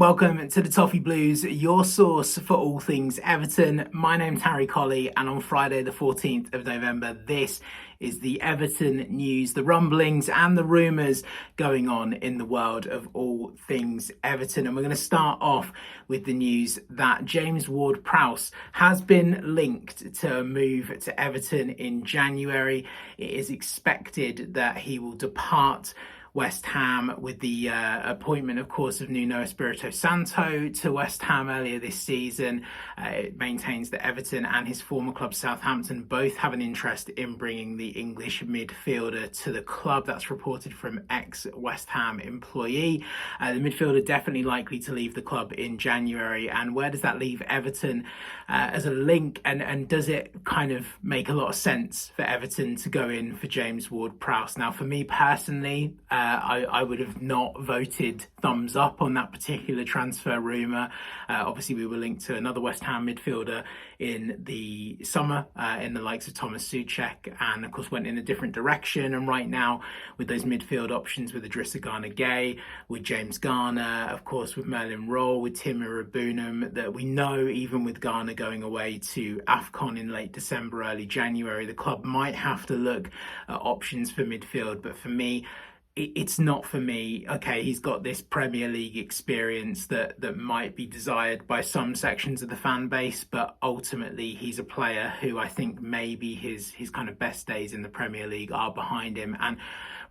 Welcome to the Toffee Blues, your source for all things Everton. My name's Harry Colley, and on Friday the 14th of November, this is the Everton news, the rumblings and the rumours going on in the world of all things Everton. And we're going to start off with the news that James Ward-Prowse has been linked to a move to Everton in January. It is expected that he will depart West Ham with the appointment, of course, of Nuno Espirito Santo to West Ham earlier this season. It maintains that Everton and his former club Southampton both have an interest in bringing the English midfielder to the club. That's reported from ex-West Ham employee. The midfielder definitely likely to leave the club in January. And where does that leave Everton as a link? And does it kind of make a lot of sense for Everton to go in for James Ward-Prowse? Now, for me personally, I would have not voted thumbs up on that particular transfer rumour. Obviously, we were linked to another West Ham midfielder in the summer, in the likes of Thomas Souček, and of course went in a different direction. And right now, with those midfield options with Idrissa Gana-Gueye, with James Garner, of course with Merlin Roll, with Timur Abunam, that we know even with Garner going away to AFCON in late December, early January, the club might have to look at options for midfield. But for me, it's not for me. Okay, he's got this Premier League experience that might be desired by some sections of the fan base, but ultimately he's a player who I think maybe his kind of best days in the Premier League are behind him. And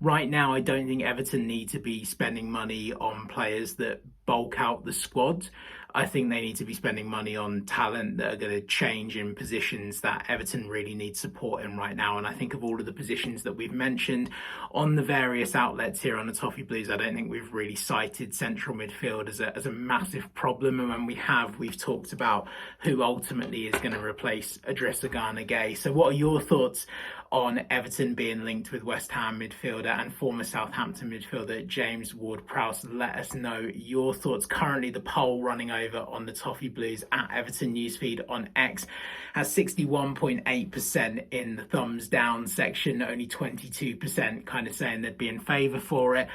right now, I don't think Everton need to be spending money on players that bulk out the squad. I think they need to be spending money on talent that are going to change in positions that Everton really need support in right now. And I think of all of the positions that we've mentioned on the various outlets here on the Toffee Blues, I don't think we've really cited central midfield as a massive problem. And when we have, we've talked about who ultimately is going to replace Idrissa Gana-Gueye. So what are your thoughts on Everton being linked with West Ham midfielder and former Southampton midfielder James Ward-Prowse? Let us know your thoughts. Currently, the poll running over on the Toffee Blues at Everton newsfeed on X has 61.8% in the thumbs down section, only 22% kind of saying they'd be in favour for it.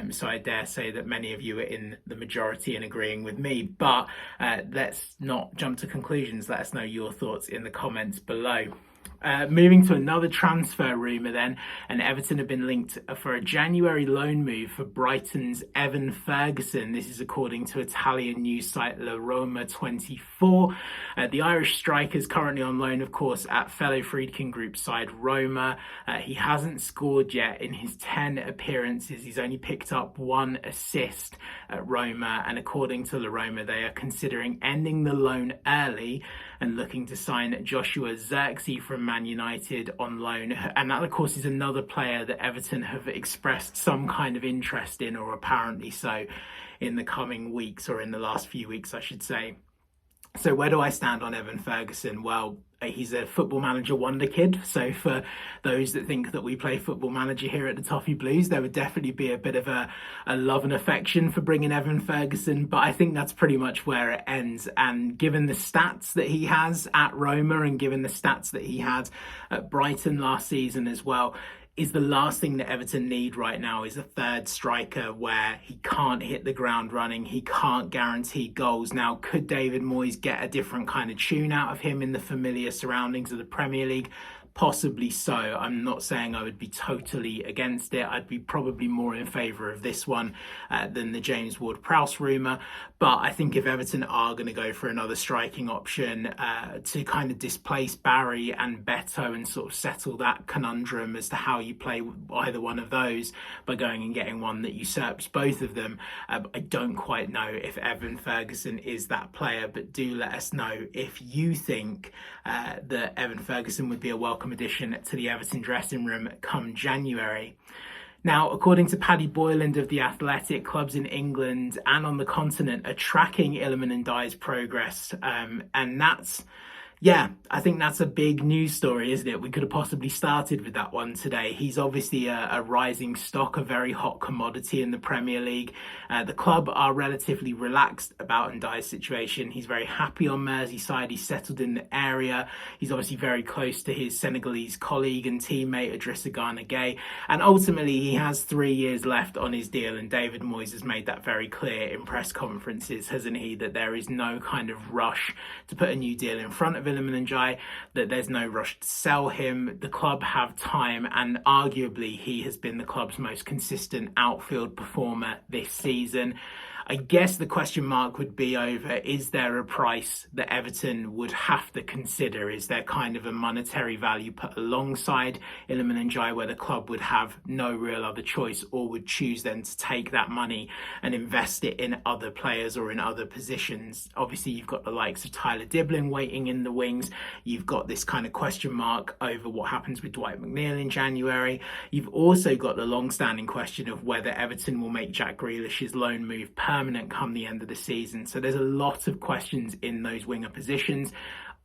So I dare say that many of you are in the majority and agreeing with me. But let's not jump to conclusions. Let us know your thoughts in the comments below. Moving to another transfer rumour then, and Everton have been linked for a January loan move for Brighton's Evan Ferguson. This is according to Italian news site La Roma 24. The Irish striker is currently on loan, of course, at fellow Friedkin Group side Roma. He hasn't scored yet in his 10 appearances. He's only picked up 1 assist at Roma, and according to La Roma, they are considering ending the loan early and looking to sign Joshua Zirkzee from Man United on loan. And that, of course, is another player that Everton have expressed some kind of interest in, or apparently so, in the coming weeks, or in the last few weeks, I should say. So where do I stand on Evan Ferguson? Well, he's a Football Manager wonder kid. So for those that think that we play Football Manager here at the Toffee Blues, there would definitely be a bit of a love and affection for bringing Evan Ferguson. But I think that's pretty much where it ends. And given the stats that he has at Roma, and given the stats that he had at Brighton last season as well, is the last thing that Everton need right now is a third striker where he can't hit the ground running, he can't guarantee goals. Now, could David Moyes get a different kind of tune out of him in the familiar surroundings of the Premier League? Possibly so. I'm not saying I would be totally against it. I'd be probably more in favour of this one than the James Ward-Prowse rumour. But I think if Everton are going to go for another striking option to kind of displace Barry and Beto and sort of settle that conundrum as to how you play either one of those by going and getting one that usurps both of them, I don't quite know if Evan Ferguson is that player. But do let us know if you think that Evan Ferguson would be a welcome addition to the Everton dressing room come January. Now, according to Paddy Boyland of The Athletic, clubs in England and on the continent are tracking Iliman Ndiaye's progress, and that's Yeah, I think that's a big news story, isn't it? We could have possibly started with that one today. He's obviously a rising stock, a very hot commodity in the Premier League. The club are relatively relaxed about Ndiaye's situation. He's very happy on Merseyside. He's settled in the area. He's obviously very close to his Senegalese colleague and teammate Idrissa Gana Gueye. And ultimately, he has 3 years left on his deal. And David Moyes has made that very clear in press conferences, hasn't he? That there is no kind of rush to put a new deal in front of Iliman Ndiaye, that there's no rush to sell him. The club have time, and arguably he has been the club's most consistent outfield performer this season. I guess the question mark would be over, is there a price that Everton would have to consider? Is there kind of a monetary value put alongside Iliman Ndiaye where the club would have no real other choice, or would choose then to take that money and invest it in other players or in other positions? Obviously, you've got the likes of Tyler Dibling waiting in the wings. You've got this kind of question mark over what happens with Dwight McNeil in January. You've also got the long-standing question of whether Everton will make Jack Grealish's loan move permanent come the end of the season. So there's a lot of questions in those winger positions.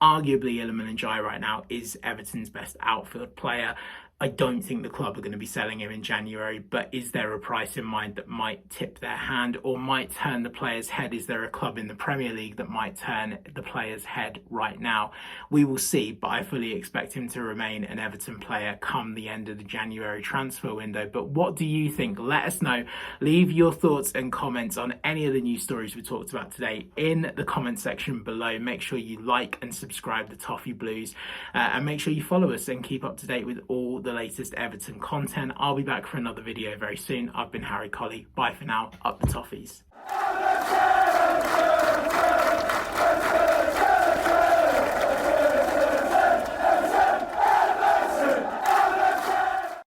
Arguably, Iliman Ndiaye right now is Everton's best outfield player. I don't think the club are going to be selling him in January, but is there a price in mind that might tip their hand or might turn the player's head? Is there a club in the Premier League that might turn the player's head right now? We will see, but I fully expect him to remain an Everton player come the end of the January transfer window. But what do you think? Let us know. Leave your thoughts and comments on any of the news stories we talked about today in the comment section below. Make sure you like and subscribe to Toffee Blues, and make sure you follow us and keep up to date with all the latest Everton content. I'll be back for another video very soon. I've been Harry Colley. Bye for now. Up the Toffees.